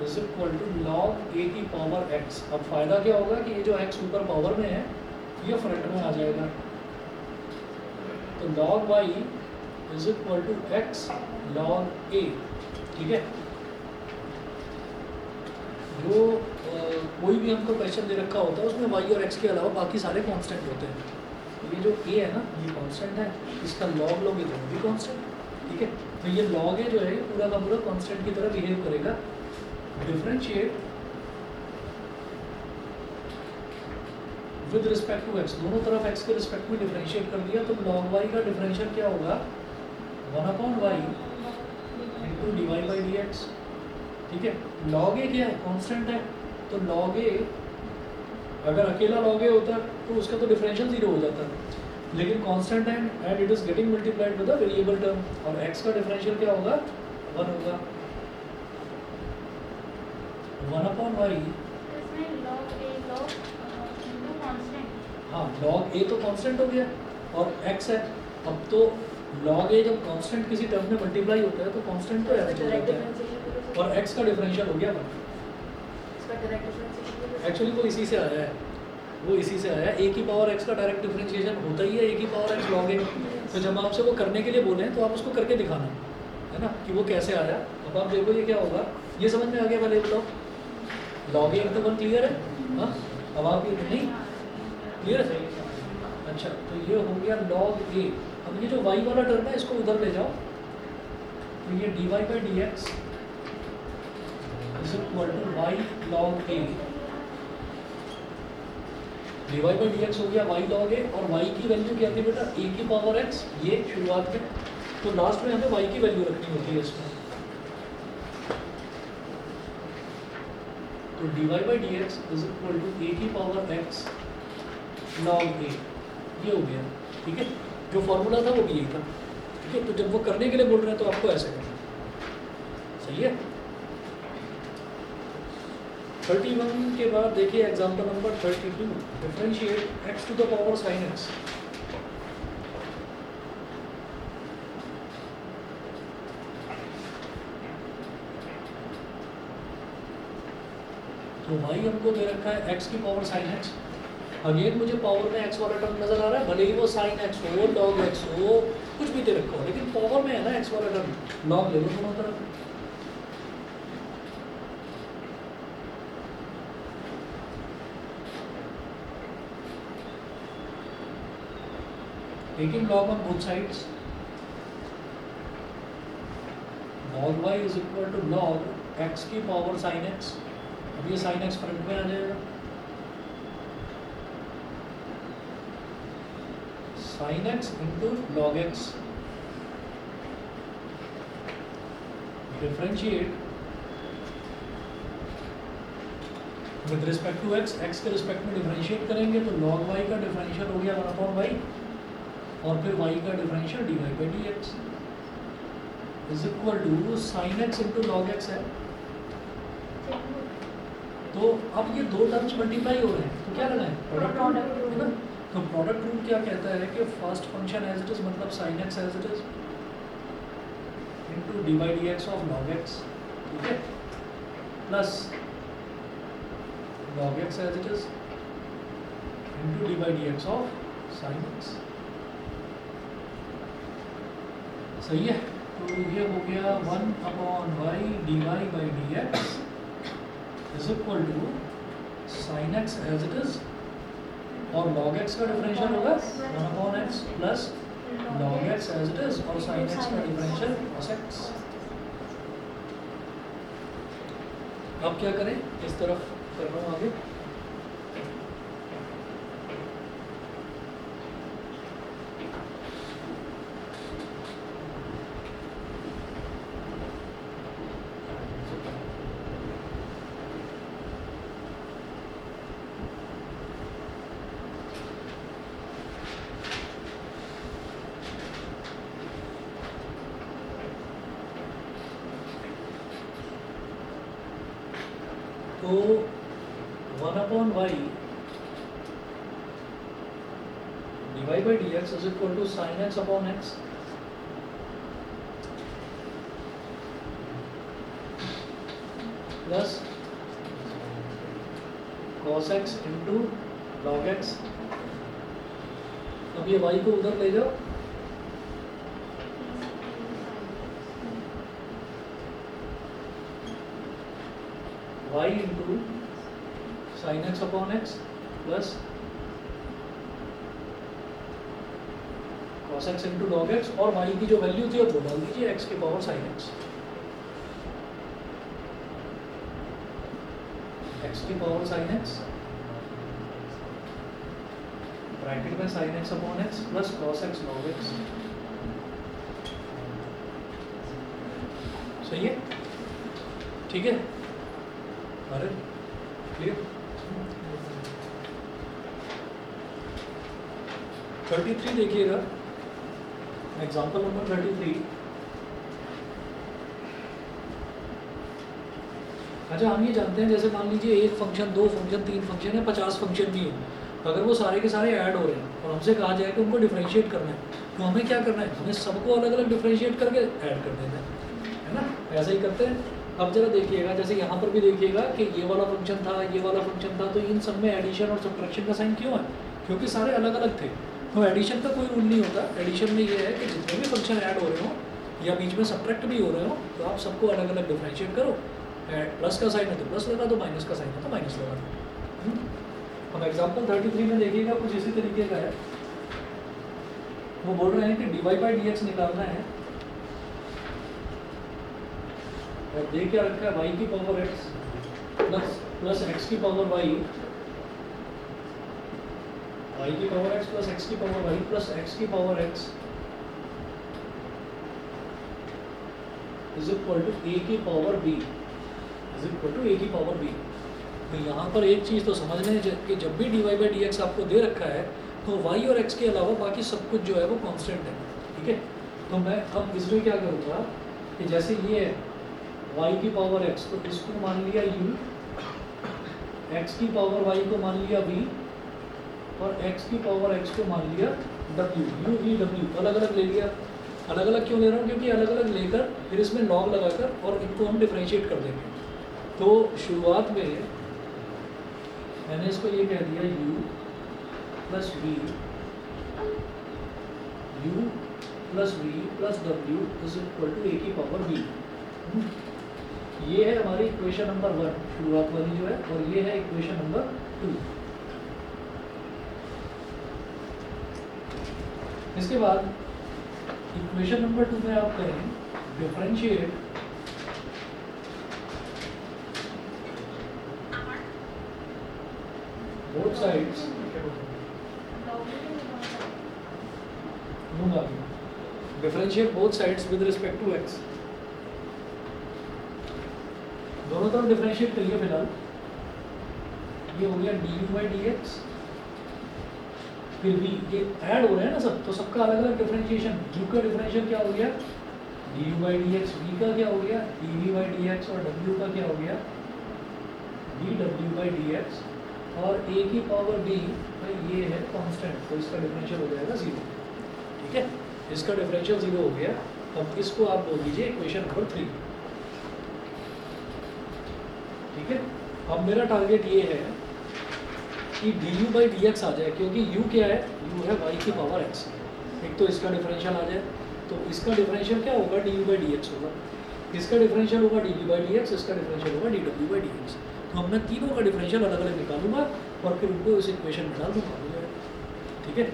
is equal to log a की पावर x। अब फायदा क्या होगा कि ये जो x ऊपर पावर में है ये फ्रंट में आ जाएगा। तो log y is equal to x log a। ठीक है, जो कोई भी हमको क्वेश्चन दे रखा होता है उसमें y और x के अलावा बाकी सारे कांस्टेंट होते हैं। ये जो a है ना ये कांस्टेंट है, इसका log लोगे तो भी कांस्टेंट। ठीक है, तो ये log a जो है पूरा का पूरा कांस्टेंट की तरह बिहेव करेगा। Differentiate with respect to x, दोनों तरफ x के रिस्पेक्ट में डिफरेंशिएट कर दिया तो log y का डिफरेंशियल क्या होगा 1/y into dy by D x. ठीक है, log a क्या है, कांस्टेंट है, तो log a अगर अकेला log a होता तो उसका तो डिफरेंशियल 0 हो जाता, लेकिन कांस्टेंट है and it is getting multiplied with a variable term, और x का डिफरेंशियल क्या होगा 1 होगा। 1/y इसमें log a log into constant। हाँ log a तो कांस्टेंट हो गया और x है। अब तो log a जब कांस्टेंट किसी टर्म में मल्टीप्लाई होता है तो कांस्टेंट तो ऐड हो जाता है और x का डिफरेंशियल हो गया। एक्चुअली वो इसी से आया है, वो इसी से आया है। a की पावर x का डायरेक्ट डिफरेंशिएशन होता ही है a की पावर x log a। तो जब आपसे वो करने के लिए बोले तो आप उसको करके दिखाना है ना कि वो कैसे आया। अब आप देखो ये क्या होगा, ये समझ में आ गया। पहले बताओ log a एकदम क्लियर है। हाँ अब आप ये नहीं क्लियर है। अच्छा तो ये हो गया log a। अब ये जो y वाला टर्म है इसको उधर ले जाओ, तो ये dy by D x is equal to y log a dy by D x हो गया y log a, और y की वैल्यू क्या थी बेटा a की पावर x, ये शुरुआत में, तो लास्ट में हमें y की वैल्यू रखनी होती है इसमें। तो dy by D x is equal to a की पावर x log a, ये हो गया। ठीक है, जो फॉर्मूला था वो भी यही था। ठीक है, तो जब वो करने के लिए बोल रहे हैं तो आपको ऐसे करना, सही है। 31 के बाद देखिए example number 32, differentiate x to the power sin x। तो y हमको दे रखा है x की पावर sin x। अगेन मुझे पावर में x वाला टर्म नजर आ रहा है, भले ही वो sin x हो, log x हो, कुछ भी दे रखा हो, लेकिन पावर में है ना x वाला टर्म, log ले लो दोनों तरफ। Taking log on both sides, log y is equal to log x की पावर sin x। अब ये sin x फ्रंट में आ जाएगा, sin x into log x, differentiate with respect to x, x के रिस्पेक्ट में डिफरेंशिएट करेंगे तो log y का डिफरेंशियल हो गया 1/y, और फिर y का differential dy by D x is equal to sin x into log x है। तो अब ये दो टर्म्स मल्टीप्लाई हो रहे हैं, तो क्या लेना है, प्रोडक्ट रूल, है ना। तो प्रोडक्ट रूल क्या कहता है कि first function as it is मतलब sin x as it is into d by D x of log x, ठीक है, plus log x as it is into d by D x of sin x, सही है। तो ये हो गया 1/y dy by D x is equal to sin x as it is, और log x का डिफरेंशियल होगा 1/x plus log x as it is, और sin x का डिफरेंशियल cos x। अब क्या करें, इस तरफ कर रहा हूँ आगे। तो 1/y dy by D x is equal to sin x upon x plus cos x into log x। अब ये y को उधर ले जाओ, y into sin x upon x plus cos x into log x, और y की जो value थी वो डाल दीजिए x की पावर sin x, x की पावर sin x ब्रैकेट में sin x upon x plus cos x log x, सही है, ठीक है। अरे क्लियर। 33 देखिएगा, एग्जाम्पल नंबर 33। अच्छा, हम ये जानते हैं जैसे मान लीजिए एक फंक्शन, दो फंक्शन, तीन फंक्शन है, 50 फंक्शन भी है, अगर वो सारे के सारे ऐड हो रहे हैं और हमसे कहा जाए कि उनको डिफरेंशिएट करना है, तो हमें क्या करना है, हमें सबको अलग अलग डिफरेंशिएट करके ऐड कर देना है ना, ऐसा ही करते हैं। अब जरा देखिएगा, जैसे यहाँ पर भी देखिएगा कि ये वाला फंक्शन था, ये वाला फंक्शन था, तो इन सब में एडिशन और सब्ट्रैक्शन का साइन क्यों है, क्योंकि सारे अलग अलग थे। तो एडिशन का कोई रूल नहीं होता, एडिशन में ये है कि जितने भी फंक्शन ऐड हो रहे हो या बीच में सब्ट्रैक्ट भी हो रहे हो, तो आप सबको अलग अलग डिफरेंशिएट करो। प्लस का साइन है तो प्लस लगा दो, माइनस का साइन है तो माइनस लगा दो। अब एग्जाम्पल 33 में देखिएगा, कुछ इसी तरीके का है। वो बोल रहे हैं कि dy बाई डी एक्स निकालना है, और दे क्या रखा है, y की पावर x प्लस x की पावर y वाई की पावर एक्स प्लस एक्स की पावर वाई प्लस एक्स की power x is equal to a की power b is equal to a की पावर बी। तो यहाँ पर एक चीज़ तो समझ लें कि जब भी dy बाई डी एक्स आपको दे रखा है तो y और x के अलावा बाकी सब कुछ जो है वो कांस्टेंट है, ठीक है। तो मैं अब इसमें क्या करूँगा कि जैसे ये है y की पावर x, तो इसको मान लिया u, x की पावर y को मान लिया v और x की पावर x को मान लिया w, u v w अलग अलग ले लिया। अलग अलग क्यों ले रहा हूँ? क्योंकि अलग अलग लेकर फिर इसमें लॉग लगाकर और इनको हम डिफरेंशिएट कर देंगे। तो शुरुआत में मैंने इसको ये कह दिया u plus v, u plus v plus w is equal to a की पावर b। ये है हमारी इक्वेशन नंबर 1 शुरुआत वाली जो है, और ये है इक्वेशन नंबर 2। इसके बाद इक्वेशन नंबर 2 में आप करें डिफरेंशिएट बोथ साइड्स, लूंगा differentiate both sides with respect to x। दोनों तरफ डिफरेंशिएट करिए फिलहाल। ये हो गया du बाई डी एक्स, फिर v, ये ऐड हो रहे हैं ना सब, तो सबका अलग अलग डिफरेंशिएशन। u का डिफरेंशियल क्या हो गया du by D x, v का क्या हो गया dv बाई डी एक्स, और w का क्या हो गया dw बाई डी एक्स, और a की पावर b भाई ये है कांस्टेंट, तो इसका डिफरेंशियल हो जाएगा 0, ठीक है। इसका डिफरेंशियल 0 हो गया। अब इसको आप बोल दीजिए इक्वेशन नंबर 3, ठीक है। अब मेरा टारगेट ये है कि du बाई डी एक्स आ जाए, क्योंकि u क्या है, u है y की पावर x। एक तो इसका डिफरेंशियल आ जाए, तो इसका डिफरेंशियल क्या होगा du बाई डी एक्स होगा, इसका डिफरेंशियल होगा dv बाई डी एक्स, इसका डिफरेंशियल होगा dw बाई डी एक्स। तो अब मैं तीनों का डिफरेंशियल अलग अलग निकालूंगा और फिर उनको इस इक्वेशन में डाल दूंगा, ठीक है।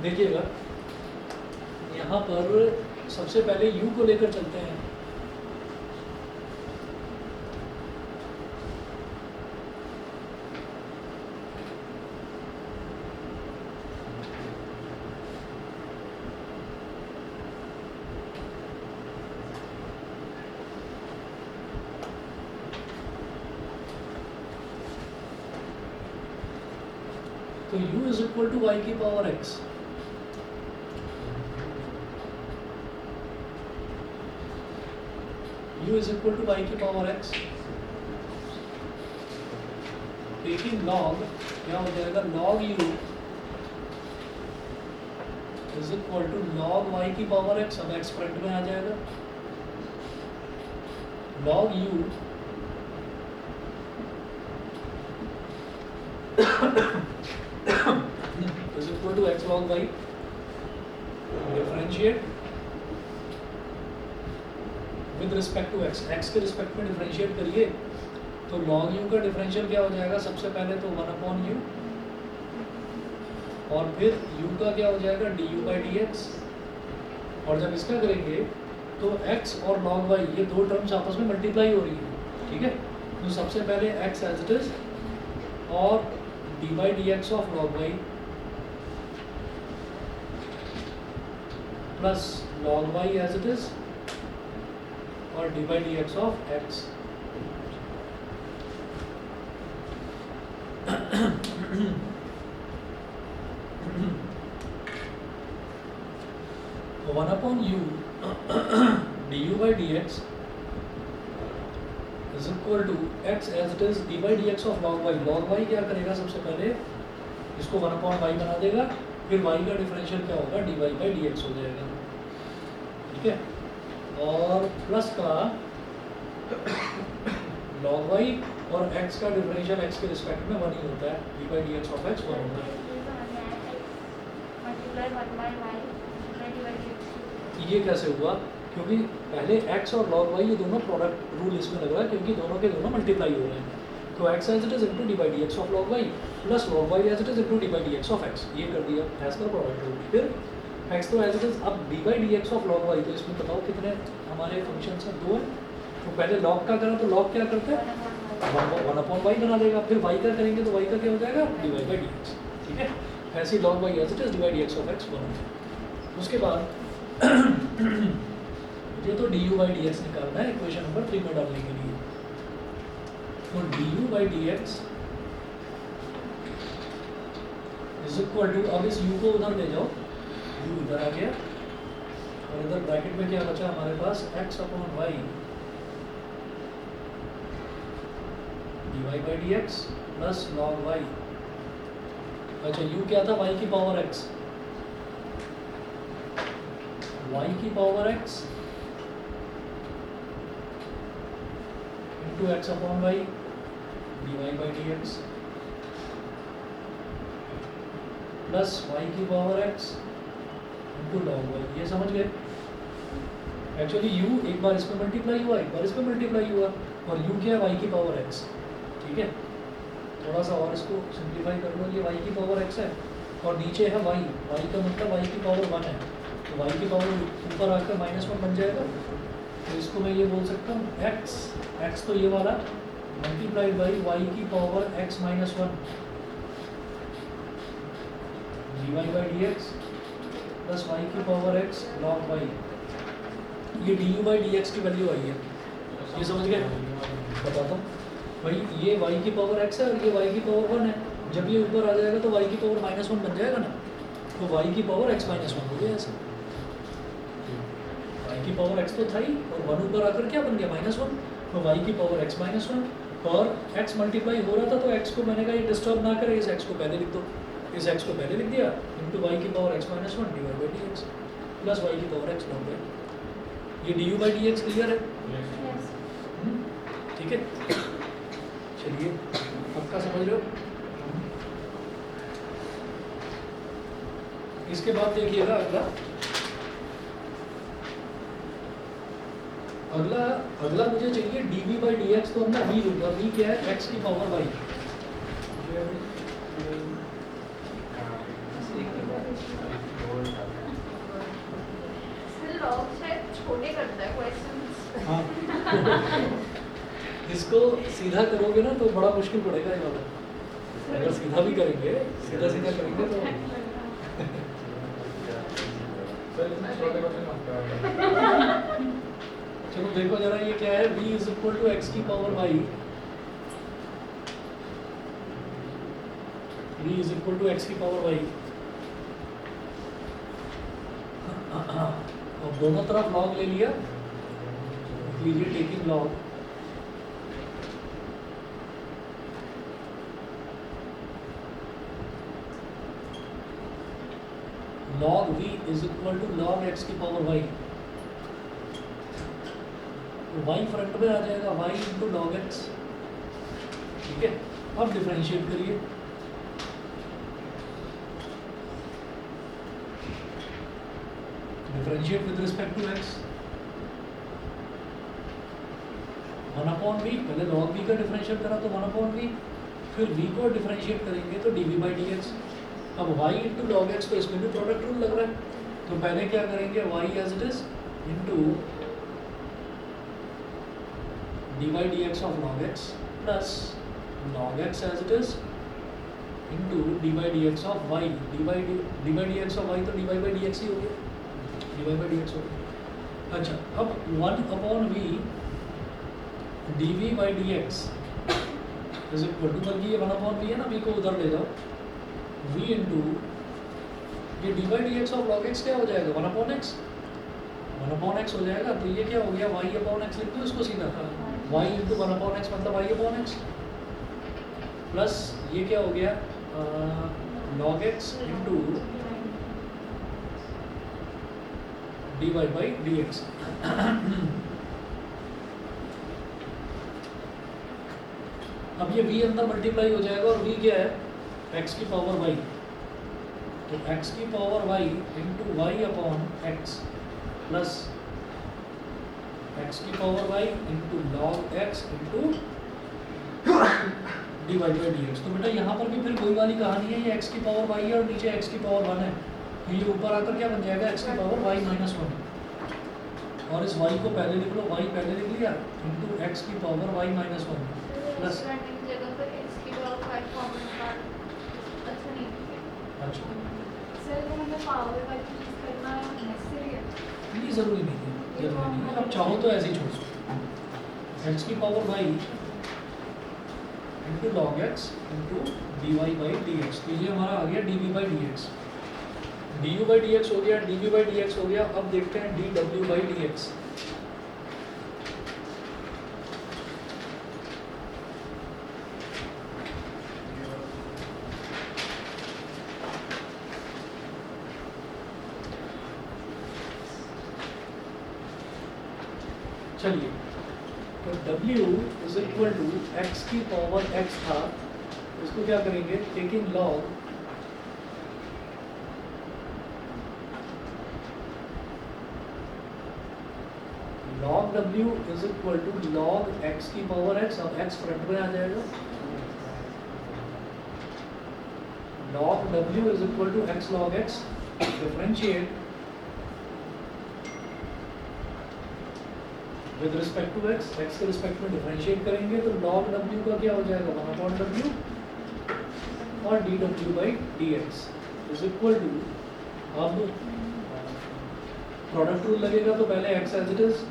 देखिएगा यहाँ पर सबसे पहले u को लेकर चलते हैं। तो u is equal to y की power x, u is equal to y की पावर x, टेकिंग लॉग क्या हो जाएगा log u is equal to log y की पावर x। अब x फ्रंट में आ जाएगा, log u is equal to x log y, differentiate with respect to x, x के रिस्पेक्ट में डिफरेंशिएट करिए। तो log u का डिफरेंशियल क्या हो जाएगा, सबसे पहले तो 1/u, और फिर u का क्या हो जाएगा du बाई डी एक्स। और जब इसका करेंगे तो x और log y ये दो टर्म्स आपस में मल्टीप्लाई हो रही है, ठीक है। तो सबसे पहले x एज इट इज और d by D x of log y plus log y as it is और d by D x of x। तो 1/u du by D x is equal to x as it is d by D x of log y। log y क्या करेगा, सबसे पहले इसको 1/y बना देगा, फिर y का डिफरेंशियल क्या होगा dy बाई डी एक्स हो जाएगा, ठीक है। और प्लस का log y और x का डिफरेंशियल x के रिस्पेक्ट में 1 ही होता है, d by D x of x 1 होता है। ये कैसे हुआ, क्योंकि पहले x और log y ये दोनों प्रोडक्ट रूल इसमें लग रहा है, क्योंकि दोनों के दोनों मल्टीप्लाई हो रहे हैं। तो x as it is into d by D x of log y plus log y as it is into d by D x of x, ये कर दिया एज पर प्रोडक्ट रूल। फिर x तो as it is, अब d by D x of log y, तो इसमें बताओ कितने हमारे फंक्शन हैं, 2 हैं। तो पहले log का करा तो log क्या करते हैं 1/y बना देगा, फिर y का करेंगे तो y का क्या हो जाएगा dy बाई डी एक्स, ठीक है। ऐसी log y as it is divide x of x बनो। उसके बाद मुझे तो du by dx निकालना है इक्वेशन नंबर 3 में डालने के लिए। तो du by dx is equal to, अब इस u को उधर ले जाओ, u इधर आ गया और इधर ब्रैकेट में क्या बचा हमारे पास x upon y dy by dx plus log y। अच्छा u क्या था, y की पावर x, y की power x into x upon y dy by dx plus y की power x into log y। ये समझ गए? एक्चुअली u एक बार इसमें मल्टीप्लाई हुआ, एक बार इसमें मल्टीप्लाई हुआ, और u क्या है, y की पावर x। ठीक है, थोड़ा सा और इसको सिंप्लीफाई कर लो, ये y की पावर x है और नीचे है y, y का मतलब y की पावर 1 है, तो y की पावर ऊपर आकर -1 बन जाएगा। तो इसको मैं ये बोल सकता हूँ x तो ये वाला मल्टीप्लाइड बाई y की power x -1 dy by dx plus y की पावर x log y। ये du by dx की वैल्यू आई है, ये समझ गए? बताता हूँ भाई, ये y की पावर x है और ये y की पावर 1 है, जब ये ऊपर आ जाएगा तो y की पावर -1 बन जाएगा ना, तो y की पावर x -1 हो गया ऐसे। y की पावर x तो था ही और 1 ऊपर आकर क्या बन गया -1, तो y की पावर x -1 और x मल्टीप्लाई हो रहा था तो x को मैंने कहा ये डिस्टर्ब ना करे, इस x को पहले लिख दो, इस x को पहले लिख दिया इंटू y की power x -1 divide by dx plus y की पावर x लॉग y। ये du by dx क्लियर है? ठीक है, चलिए पक्का समझ रहे हो? इसके बाद देखिएगा अगला मुझे चाहिए dv by dx, तो अंदर v लूंगा, v क्या है, x की पावर y। लॉग शायद छोटे करता है क्वेश्चंस। हाँ इसको सीधा करोगे ना तो बड़ा मुश्किल पड़ेगा ये वाला, अगर सीधा भी करेंगे, सीधा करेंगे तो चलो देखो जरा ये क्या है, v is equal to x की power y, v is equal to x की पावर y। और दोनों तरफ लॉग ले लिया, लीजिए taking log, log v is equal to log x की पावर y। तो y फ्रंट में आ जाएगा, y इंटू log x। ठीक है, अब डिफरेंशिएट करिए, differentiate with respect to x, 1/v, पहले log v का डिफरेंशिएट करा तो 1/v, फिर v को डिफरेंशिएट करेंगे तो dv by dx। अब y इंटू log x, तो इसमें भी प्रोडक्ट रूल लग रहा है, तो पहले क्या करेंगे, y as it is into dy dx of log x plus log x as it is into dy dx of y, dy dx of y तो dy by dx ही हो गया, dy by dx हो गया। अच्छा, अब 1/v dv by dx is equal to, बल्कि ये 1/v है ना, v को उधर ले जाओ, v इंटू ये dy by dx of log x क्या हो जाएगा, 1/x, 1/x हो जाएगा। तो ये क्या हो गया, y/x लिख दो इसको सीधा, y इंटू 1/x मतलब y/x, प्लस ये क्या हो गया, log x into dy by dx। अब ये v अंदर मल्टीप्लाई हो जाएगा और v क्या है, x की पावर y, तो x की power y into y/x plus x की power y into log x into dy by dx। तो बेटा यहाँ पर भी फिर कोई वाली कहानी है, ये x की पावर y है और नीचे x की पावर 1 है, तो ये ऊपर आकर क्या बन जाएगा, x की पावर y -1, और इस y को पहले लिख लो, y पहले लिख लिया इंटू x की पावर y -1 प्लस, जगह पर x की पावर 5 कॉमन पार्ट, अच्छा नहीं, क्वेश्चन सर वो मतलब पावर वाली चीज करना नेसेसरी है? नहीं, ज़रूरी नहीं है, जरूरी नहीं है। आप चाहो तो ऐसे ही छोड़ सकते हो। एक्स की power y into log x into d y by D x, तो ये हमारा आ गया d v by D x. D u by D x हो गया, d v by D x हो गया। अब देखते हैं डी डब्ल्यू बाई डी एक्स। चलिए, तो W is equal to x की पावर x था, इसको क्या करेंगे, taking log log W is equal to log x की पावर x। अब x फ्रंट में आ जाएगा, log W is equal to x log x। Differentiate with respect to x, x के रिस्पेक्ट में डिफरेंशिएट करेंगे तो log W का क्या हो जाएगा, 1/W और dW by dx is equal to, अब प्रोडक्ट रूल लगेगा तो पहले x as it is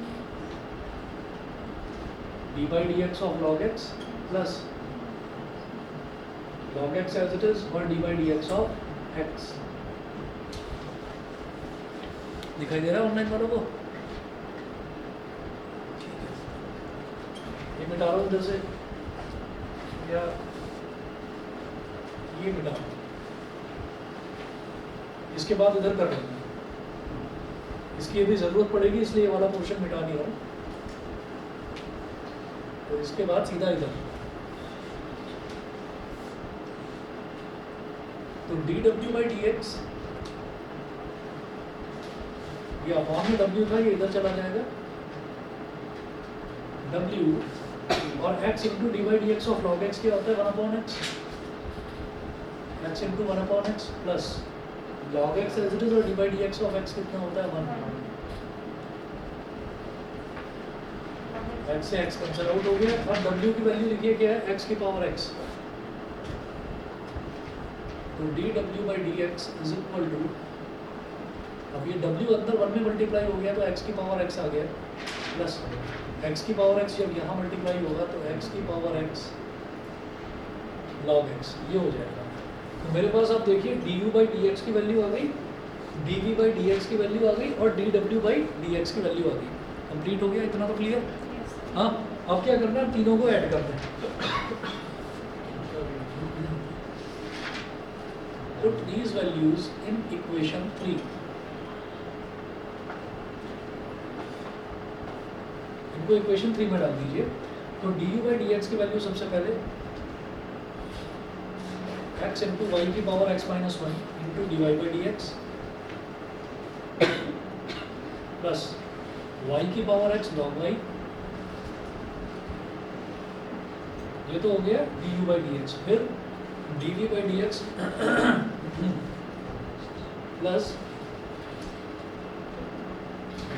d by dx of log x plus log x as it is और d by dx of x। दिखाई दे रहा है ऑनलाइन वालों को? ये मिटा रहा हूँ इधर से, या ये मिटा रहा हूँ, इसके बाद इधर कर लेंगे। इसकी अभी ज़रूरत पड़ेगी इसलिए ये वाला पोर्शन मिटा नहीं रहा हूँ, तो इसके बाद सीधा इधर। तो डी डब्ल्यू बाई डी एक्स, ये अपॉन में डब्ल्यू था, ये इधर चला जाएगा, डब्ल्यू और x into d by D x of log x क्या होता है, 1/x, x into 1/x plus log x as it is और d by D x of x कितना होता है, 1। x से x कैंसिल आउट हो गया। अब w की वैल्यू लिखिए क्या है, x की पावर x। तो डी डब्ल्यू by D x is equal to, अब ये w अंदर 1 में मल्टीप्लाई हो गया तो x की पावर x आ गया, प्लस x की पावर x जब यहाँ मल्टीप्लाई होगा तो x की पावर x log x, ये हो जाएगा। तो मेरे पास आप देखिए du बाई डी एक्स की वैल्यू आ गई, dv बाई डी एक्स की वैल्यू आ गई और dw बाई डी एक्स की वैल्यू आ गई। कंप्लीट हो गया, इतना तो क्लियर? हाँ, अब क्या करना है, तीनों को ऐड करना है। Put these values in equation 3। इनको इक्वेशन 3 में डाल दीजिए। तो du बाई डी एक्स की वैल्यू सबसे पहले x इंटू वाई की power x minus 1 into d y by D x plus y की पावर x log y, ये तो हो गया du बाई डी एक्स। फिर dv by D x plus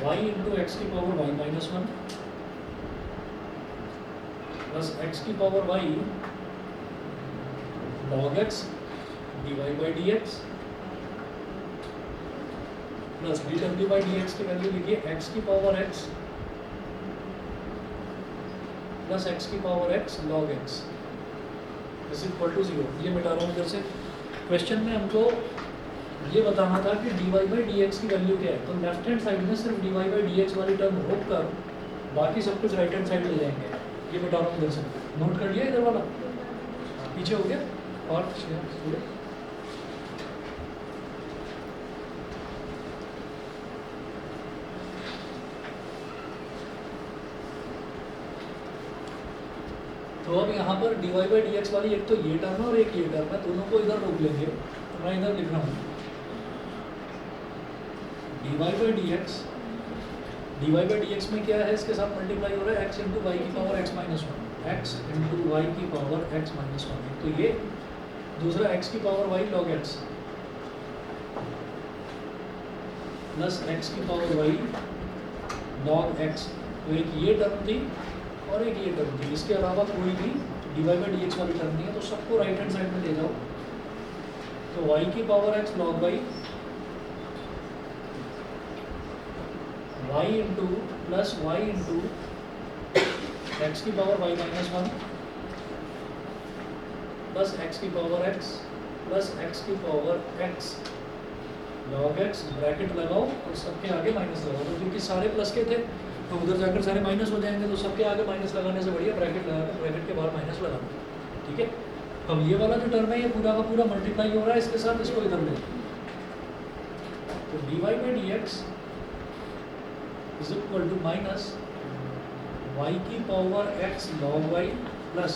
y into x की power y minus 1 plus x की power y log x dy by D x plus dw by D x की value लिखिए x की power x plus x की power x log x is equal to 0। ये मिटा रहा हूँ इधर से। क्वेश्चन में हमको ये बताना था कि dy बाई डी एक्स की वैल्यू क्या है, तो लेफ्ट हैंड साइड में सिर्फ dy बाई डी एक्स वाली टर्म रोक कर बाकी सब कुछ राइट हैंड साइड ले जाएंगे। ये मिटा रहा हूँ इधर से, नोट कर लिया इधर वाला, पीछे हो गया। और तो अब यहाँ पर dy बाई डी एक्स वाली एक तो ये टर्म है और एक ये टर्म है, दोनों को इधर रोक लेंगे। तो मैं इधर लिख रहा हूँ dy by D x, dy by D x में क्या है, इसके साथ मल्टीप्लाई हो रहा है x इंटू वाई की power x minus 1, x into y की पावर x माइनस 1। तो ये दूसरा x की power y log x plus x की पावर y log x। तो एक ये टर्म थी और एक ये टर्म थी, इसके अलावा कोई भी dy बाई डी एक्स वाली टर्म नहीं है। तो सबको राइट हैंड साइड में ले जाओ। तो y की power x log y y into plus y into x की power y minus 1 plus x की पावर x प्लस x की power x log x bracket लगाओ और सबके आगे माइनस लगाओ, तो क्योंकि सारे प्लस के थे तो उधर जाकर सारे माइनस हो जाएंगे, तो सबके आगे माइनस लगाने से बढ़िया ब्रैकेट लगाकर ब्रैकेट के बाहर माइनस लगा दो। ठीक है, अब ये वाला जो टर्म है ये पूरा का पूरा मल्टीप्लाई हो रहा है इसके साथ, इसको इधर ले, तो dy by D x is equal to minus y की power x log y plus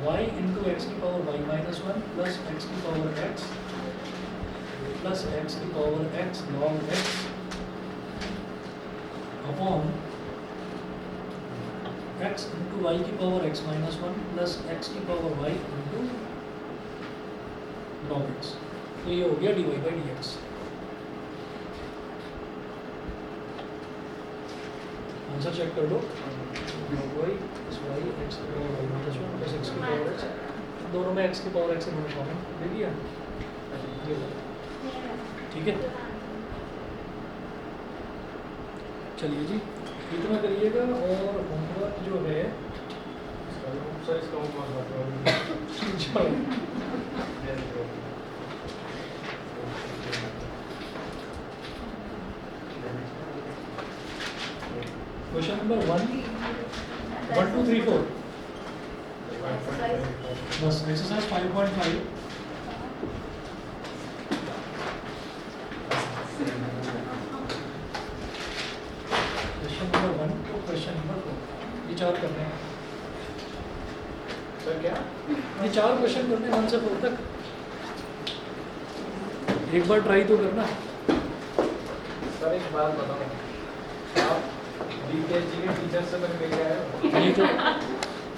y into x की power y minus 1 plus x की पावर x प्लस x की power x log x upon x into y की power x minus 1 plus x की power y into log x। तो ये हो गया dy by D x. Answer check कर लो, log y plus y x की power y minus 1 plus x की पावर x, दोनों में x की पावर x इन्होंने कॉमन ले लिया, ये लो। ठीक है, चलिए जी इतना करिएगा, और होमवर्क जो है क्वेश्चन नंबर 1 2 3 4 बस एक्सरसाइज 5.5 क्वेश्चन नंबर 1 तो क्वेश्चन नंबर 4 ये 4 करने हैं सर क्या? ये 4 क्वेश्चन करने 1 से 4 तक, एक बार ट्राई तो करना। सर एक बात बताओ, आप DPSG के टीचर से मेरे मिल गए हो? नहीं तो